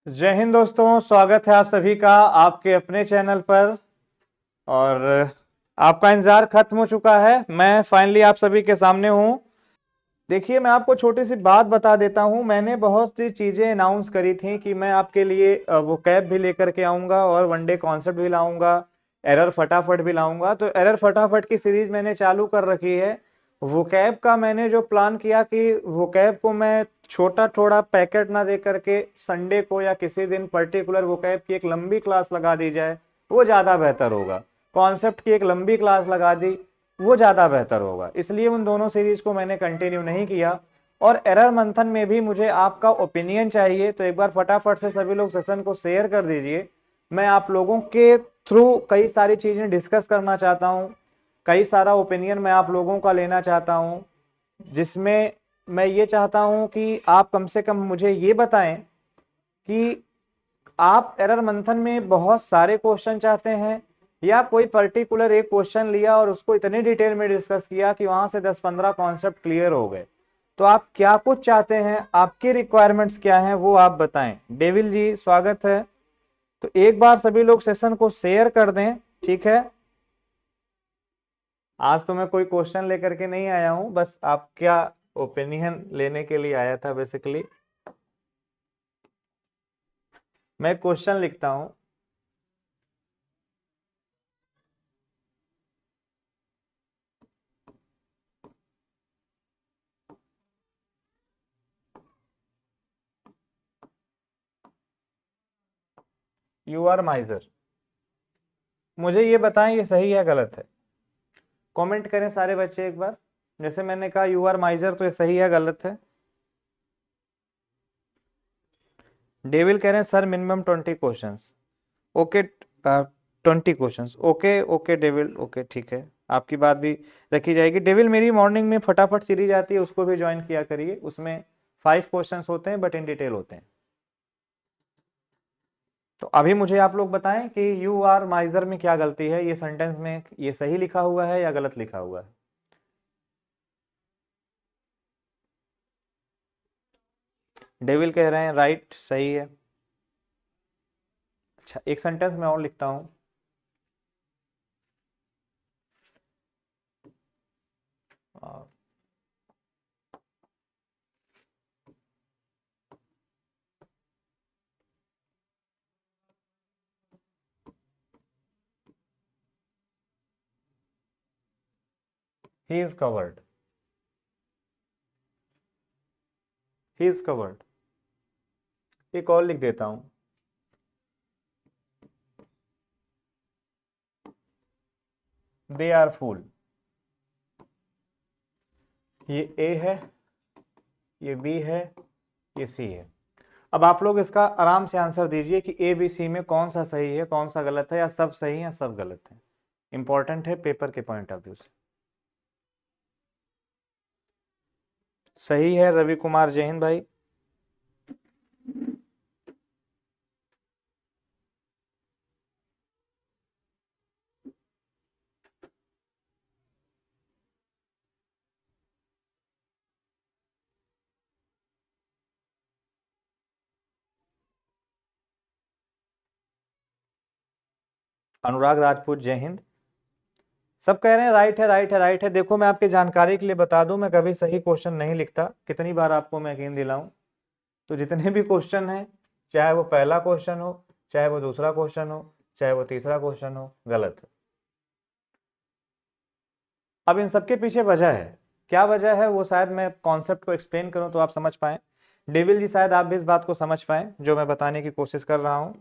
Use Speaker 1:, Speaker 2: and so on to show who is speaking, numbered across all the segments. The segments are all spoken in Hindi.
Speaker 1: जय हिंद दोस्तों, स्वागत है आप सभी का आपके अपने चैनल पर। और आपका इंतजार खत्म हो चुका है। मैं फाइनली आप सभी के सामने हूं। देखिए, मैं आपको छोटी सी बात बता देता हूं। मैंने बहुत सी चीजें अनाउंस करी थी कि मैं आपके लिए वो कैब भी लेकर के आऊंगा और वनडे कॉन्सेप्ट भी लाऊंगा, एरर फटाफट भी लाऊंगा। तो एरर फटाफट की सीरीज मैंने चालू कर रखी है। वो कैब का मैंने जो प्लान किया कि वो कैब को मैं छोटा थोड़ा पैकेट ना दे करके संडे को या किसी दिन पर्टिकुलर वो कैब की एक लंबी क्लास लगा दी जाए, वो ज्यादा बेहतर होगा। कॉन्सेप्ट की एक लंबी क्लास लगा दी, वो ज्यादा बेहतर होगा। इसलिए उन दोनों सीरीज को मैंने कंटिन्यू नहीं किया। और एरर मंथन में भी मुझे आपका ओपिनियन चाहिए, तो एक बार फटाफट से सभी लोग सेशन को शेयर कर दीजिए। मैं आप लोगों के थ्रू कई सारी चीजें डिस्कस करना चाहता हूं, कई सारा ओपिनियन मैं आप लोगों का लेना चाहता हूं, जिसमें मैं ये चाहता हूं कि आप कम से कम मुझे ये बताएं कि आप एरर मंथन में बहुत सारे क्वेश्चन चाहते हैं या कोई पर्टिकुलर एक क्वेश्चन लिया और उसको इतने डिटेल में डिस्कस किया कि वहां से 10-15 कॉन्सेप्ट क्लियर हो गए। तो आप क्या कुछ चाहते हैं, आपकी रिक्वायरमेंट्स क्या हैं, वो आप बताएं। डेविल जी, स्वागत है। तो एक बार सभी लोग सेशन को शेयर कर दें, ठीक है। आज तो मैं कोई क्वेश्चन लेकर के नहीं आया हूं, बस आपका ओपिनियन लेने के लिए आया था बेसिकली। मैं क्वेश्चन लिखता हूं। You are miser. मुझे ये बताएं, ये सही है गलत है? कमेंट करें सारे बच्चे एक बार। जैसे मैंने कहा यू आर माइजर, तो ये सही है गलत है? डेविल कह रहे हैं sir minimum 20 questions. Okay, 20 questions. Okay okay devil, okay ठीक है, आपकी बात भी रखी जाएगी। डेविल, मेरी मॉर्निंग में फटाफट सीरीज आती है, उसको भी ज्वाइन किया करिए। उसमें 5 क्वेश्चंस होते हैं, बट इन डिटेल होते हैं। तो अभी मुझे आप लोग बताएं कि यू आर माइजर में क्या गलती है, ये सेंटेंस में ये सही लिखा हुआ है या गलत लिखा हुआ है? डेविल कह रहे हैं राइट, सही है। अच्छा, एक सेंटेंस में और लिखता हूं। He is covered. He is covered. एक और लिख देता हूं। They are fool. ये ए है, ये बी है, ये सी है। अब आप लोग इसका आराम से आंसर दीजिए कि ए बी सी में कौन सा सही है, कौन सा गलत है, या सब सही है या सब गलत है। इंपॉर्टेंट है पेपर के पॉइंट ऑफ व्यू से। सही है रवि कुमार, जय हिंद भाई। अनुराग राजपूत, जय हिंद। सब कह रहे हैं राइट है, राइट है, राइट है। देखो, मैं आपकी जानकारी के लिए बता दूं, मैं कभी सही क्वेश्चन नहीं लिखता। कितनी बार आपको मैं यकीन दिलाऊं। तो जितने भी क्वेश्चन हैं, चाहे वो पहला क्वेश्चन हो, चाहे वो दूसरा क्वेश्चन हो, चाहे वो तीसरा क्वेश्चन हो, गलत है। अब इन सबके पीछे वजह है। क्या वजह है वो शायद मैं कॉन्सेप्ट को एक्सप्लेन करूं तो आप समझ पाए। डेविल जी, शायद आप भी इस बात को समझ पाए जो मैं बताने की कोशिश कर रहा हूं।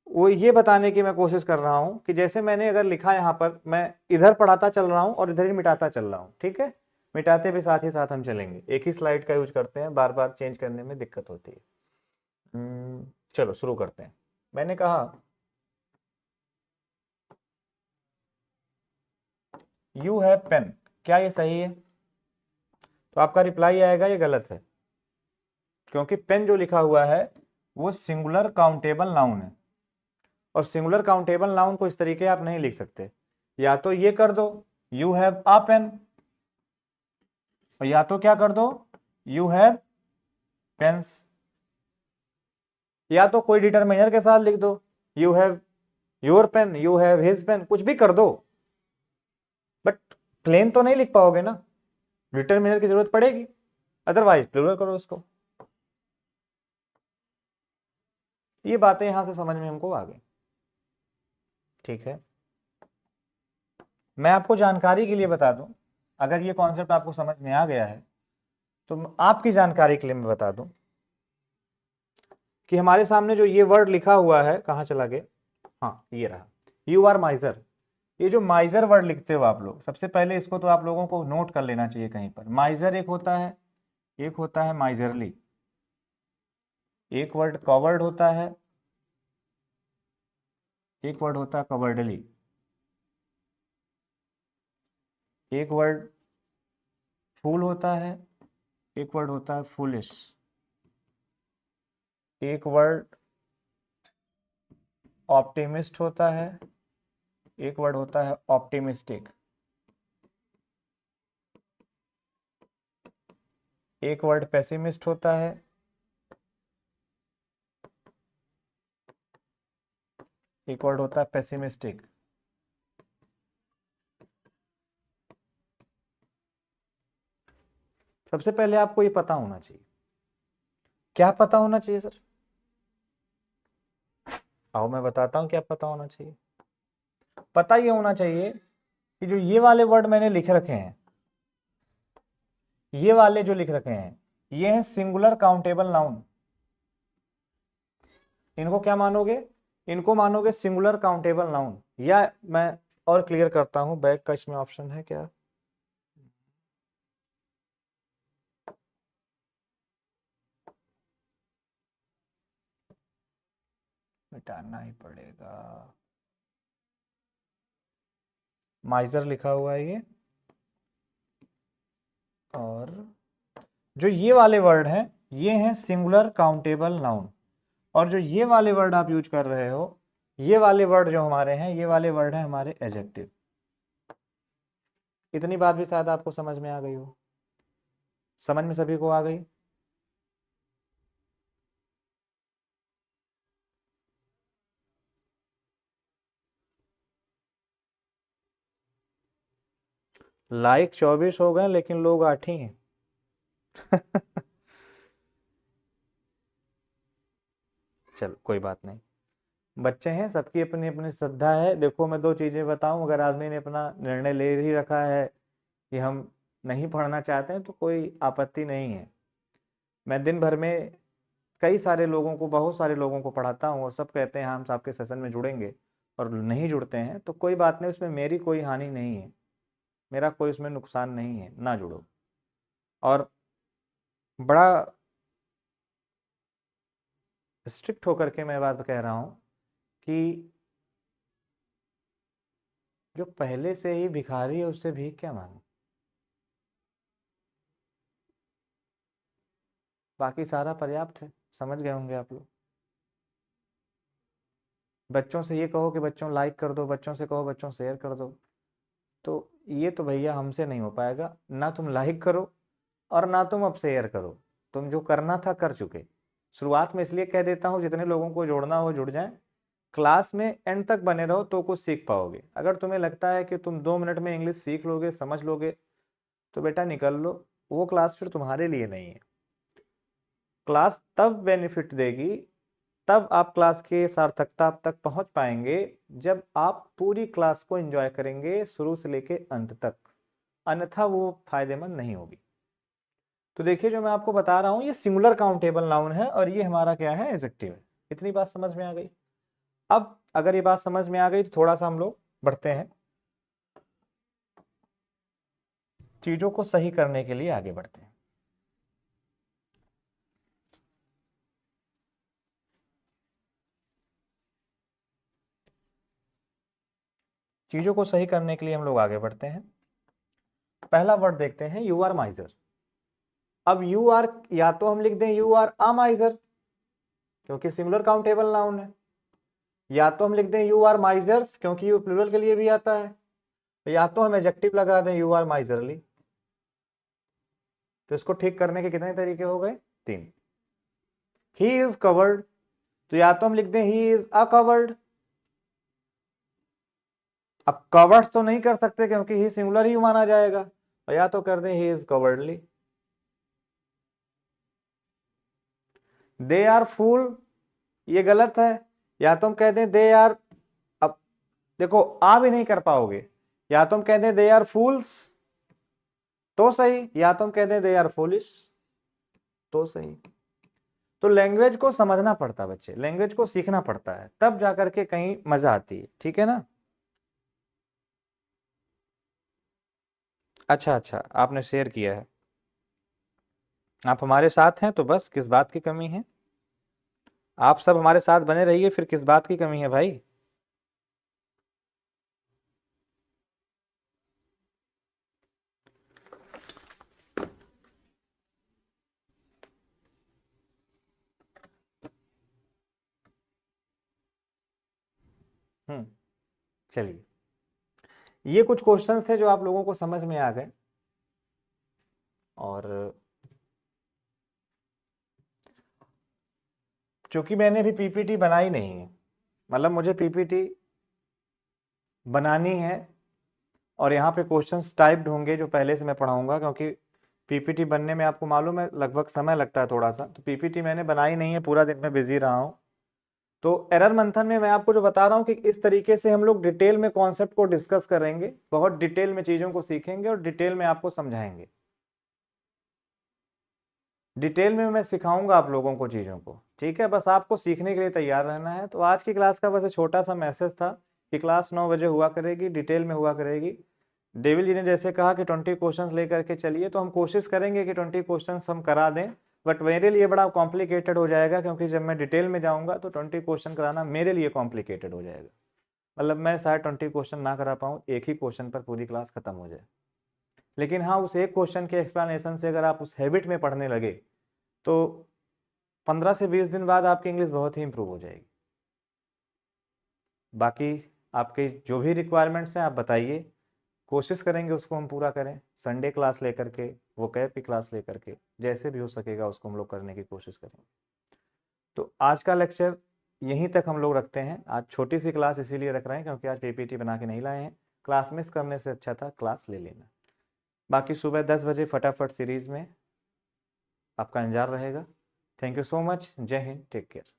Speaker 1: वो ये बताने की मैं कोशिश कर रहा हूं कि जैसे मैंने अगर लिखा यहां पर, मैं इधर पढ़ाता चल रहा हूं और इधर ही मिटाता चल रहा हूं, ठीक है। मिटाते भी साथ ही साथ हम चलेंगे, एक ही स्लाइड का यूज करते हैं, बार बार चेंज करने में दिक्कत होती है। चलो शुरू करते हैं। मैंने कहा यू हैव पेन, क्या ये सही है? तो आपका रिप्लाई आएगा ये गलत है, क्योंकि पेन जो लिखा हुआ है वो सिंगुलर काउंटेबल नाउन है। और सिंगुलर काउंटेबल नाउन को इस तरीके आप नहीं लिख सकते। या तो ये कर दो, यू हैव अ पेन, और या तो क्या कर दो, यू हैव पेन्स। या तो कोई डिटरमिनर के साथ लिख दो, you have your pen, you have his pen, कुछ भी कर दो, बट प्लेन तो नहीं लिख पाओगे ना, डिटरमिनर की जरूरत पड़ेगी, अदरवाइज प्लूरल करो इसको। ये बातें यहां से समझ में हमको आ गई, ठीक है। मैं आपको जानकारी के लिए बता दूं, अगर ये कॉन्सेप्ट आपको समझ में आ गया है तो आपकी जानकारी के लिए मैं बता दूं कि हमारे सामने जो ये वर्ड लिखा हुआ है, कहां चला गया, हाँ ये रहा, यू आर माइजर। ये जो माइजर वर्ड लिखते हो आप लोग, सबसे पहले इसको तो आप लोगों को नोट कर लेना चाहिए कहीं पर। माइजर एक होता है, एक होता है माइजरली, एक वर्ड कवर्ड होता है, एक वर्ड होता है कवर्डली, एक वर्ड फूल होता है, एक वर्ड होता है फूलिश, एक वर्ड ऑप्टिमिस्ट होता है, एक वर्ड होता है ऑप्टिमिस्टिक, एक वर्ड पेसिमिस्ट होता है, एक वर्ड होता है पेसिमिस्टिक। सबसे पहले आपको ये पता होना चाहिए, क्या पता होना चाहिए सर? आओ मैं बताता हूं क्या पता होना चाहिए। पता ये होना चाहिए कि जो ये वाले वर्ड मैंने लिख रखे हैं, ये वाले जो लिख रखे हैं, ये हैं सिंगुलर काउंटेबल नाउन। इनको क्या मानोगे? इनको मानोगे सिंगुलर काउंटेबल नाउन। या मैं और क्लियर करता हूं, बैक का इसमें ऑप्शन है क्या? मिटाना ही पड़ेगा, माइजर लिखा हुआ है ये, और जो ये वाले वर्ड हैं ये हैं सिंगुलर काउंटेबल नाउन, और जो ये वाले वर्ड आप यूज कर रहे हो, ये वाले वर्ड जो हमारे हैं, ये वाले वर्ड हैं हमारे एडजेक्टिव। इतनी बात भी शायद आपको समझ में आ गई हो, समझ में सभी को आ गई? लाइक 24 हो गए लेकिन लोग 8 ही हैं। चलो कोई बात नहीं, बच्चे हैं, सबकी अपनी अपनी श्रद्धा है। देखो मैं दो चीजें बताऊं, अगर आदमी ने अपना निर्णय ले ही रखा है कि हम नहीं पढ़ना चाहते हैं तो कोई आपत्ति नहीं है। मैं दिन भर में कई सारे लोगों को, बहुत सारे लोगों को पढ़ाता हूँ और सब कहते हैं हम आपके सेशन में जुड़ेंगे, और नहीं जुड़ते हैं तो कोई बात नहीं, उसमें मेरी कोई हानि नहीं है, मेरा कोई उसमें नुकसान नहीं है, ना जुड़ो। और बड़ा स्ट्रिक्ट होकर के मैं बात कह रहा हूँ कि जो पहले से ही भिखारी है उससे भीख क्या मांगे, बाकी सारा पर्याप्त है। समझ गए होंगे आप लोग। बच्चों से ये कहो कि बच्चों लाइक कर दो, बच्चों से कहो बच्चों शेयर कर दो, तो ये तो भैया हमसे नहीं हो पाएगा। ना तुम लाइक करो और ना तुम अब शेयर करो, तुम जो करना था कर चुके। शुरुआत में इसलिए कह देता हूँ जितने लोगों को जोड़ना हो जुड़ जाए, क्लास में एंड तक बने रहो तो कुछ सीख पाओगे। अगर तुम्हें लगता है कि तुम 2 मिनट में इंग्लिश सीख लोगे, समझ लोगे, तो बेटा निकल लो, वो क्लास फिर तुम्हारे लिए नहीं है। क्लास तब बेनिफिट देगी, तब आप क्लास के सार्थकता तक पहुंच पाएंगे जब आप पूरी क्लास को एंजॉय करेंगे शुरू से लेके अंत तक, अन्यथा वो फायदेमंद नहीं होगी। तो देखिए जो मैं आपको बता रहा हूं ये सिंगुलर काउंटेबल नाउन है और ये हमारा क्या है, एडजेक्टिव है। इतनी बात समझ में आ गई? अब अगर ये बात समझ में आ गई तो थोड़ा सा हम लोग बढ़ते हैं, चीजों को सही करने के लिए आगे बढ़ते हैं। चीजों को सही करने के लिए हम लोग आगे बढ़ते हैं। पहला वर्ड देखते हैं, यू आर माइजर। अब यू आर, या तो हम लिख दें यू आर अ माइजर क्योंकि सिंगुलर काउंटेबल नाउन है, या तो हम लिख दें यू आर माइजर्स क्योंकि ये प्लूरल के लिए भी आता है, या तो हम एडजेक्टिव लगा दें यू आर माइजरली। तो इसको ठीक करने के कितने तरीके हो गए? 3। ही इज कवर्ड, तो या तो हम लिख दें ही इज अ कवर्ड। अब कवर्ड तो नहीं कर सकते क्योंकि ही सिंगुलर ही माना जाएगा, और या तो कर दें he is cowardly. They are fool, ये गलत है, या तो हम कह दें दे आर, अब देखो आ भी नहीं कर पाओगे, या तो हम कह दें दे आर फूल्स तो सही, या तो हम कह दें दे आर फूलिश तो सही। तो लैंग्वेज को समझना पड़ता है बच्चे, लैंग्वेज को सीखना पड़ता है, तब जाकर के कहीं मजा आती है, ठीक है ना। अच्छा अच्छा, आपने शेयर किया है, आप हमारे साथ हैं तो बस किस बात की कमी है, आप सब हमारे साथ बने रहिए, फिर किस बात की कमी है भाई। चलिए, ये कुछ क्वेश्चन थे जो आप लोगों को समझ में आ गए, और चूंकि मैंने भी पीपीटी बनाई नहीं है, मतलब मुझे पीपीटी बनानी है, और यहाँ पे क्वेश्चंस टाइप्ड होंगे जो पहले से मैं पढ़ाऊंगा, क्योंकि पीपीटी बनने में आपको मालूम है लगभग समय लगता है थोड़ा सा, तो पीपीटी मैंने बनाई नहीं है, पूरा दिन में बिजी रहा हूँ। तो एरर मंथन में मैं आपको जो बता रहा हूँ कि इस तरीके से हम लोग डिटेल में कॉन्सेप्ट को डिस्कस करेंगे, बहुत डिटेल में चीज़ों को सीखेंगे और डिटेल में आपको समझाएंगे, डिटेल में मैं सिखाऊंगा आप लोगों को चीज़ों को, ठीक है। बस आपको सीखने के लिए तैयार रहना है। तो आज की क्लास का बस एक छोटा सा मैसेज था कि क्लास 9 बजे हुआ करेगी, डिटेल में हुआ करेगी। डेविल जी ने जैसे कहा कि 20 क्वेश्चंस लेकर के चलिए, तो हम कोशिश करेंगे कि 20 क्वेश्चंस हम करा दें, बट मेरे लिए बड़ा कॉम्प्लिकेटेड हो जाएगा, क्योंकि जब मैं डिटेल में जाऊंगा तो 20 क्वेश्चन कराना मेरे लिए कॉम्प्लिकेटेड हो जाएगा, मतलब मैं शायद 20 क्वेश्चन ना करा पाऊँ, एक ही क्वेश्चन पर पूरी क्लास खत्म हो जाए। लेकिन हाँ, उस एक क्वेश्चन के एक्सप्लेनेशन से अगर आप उस हैबिट में पढ़ने लगे तो 15 से 20 दिन बाद आपकी इंग्लिश बहुत ही इंप्रूव हो जाएगी। बाकी आपके जो भी रिक्वायरमेंट्स हैं आप बताइए, कोशिश करेंगे उसको हम पूरा करें, संडे क्लास लेकर के, वो कैब की क्लास लेकर के, जैसे भी हो सकेगा उसको हम लोग करने की कोशिश करेंगे। तो आज का लेक्चर यहीं तक हम लोग रखते हैं। आज छोटी सी क्लास इसीलिए रख रहे हैं क्योंकि आज पीपीटी बना के नहीं लाए हैं, क्लास मिस करने से अच्छा था क्लास ले लेना। बाकी सुबह 10 बजे फटाफट सीरीज में आपका इंतजार रहेगा। थैंक यू सो मच, जय हिंद, टेक केयर।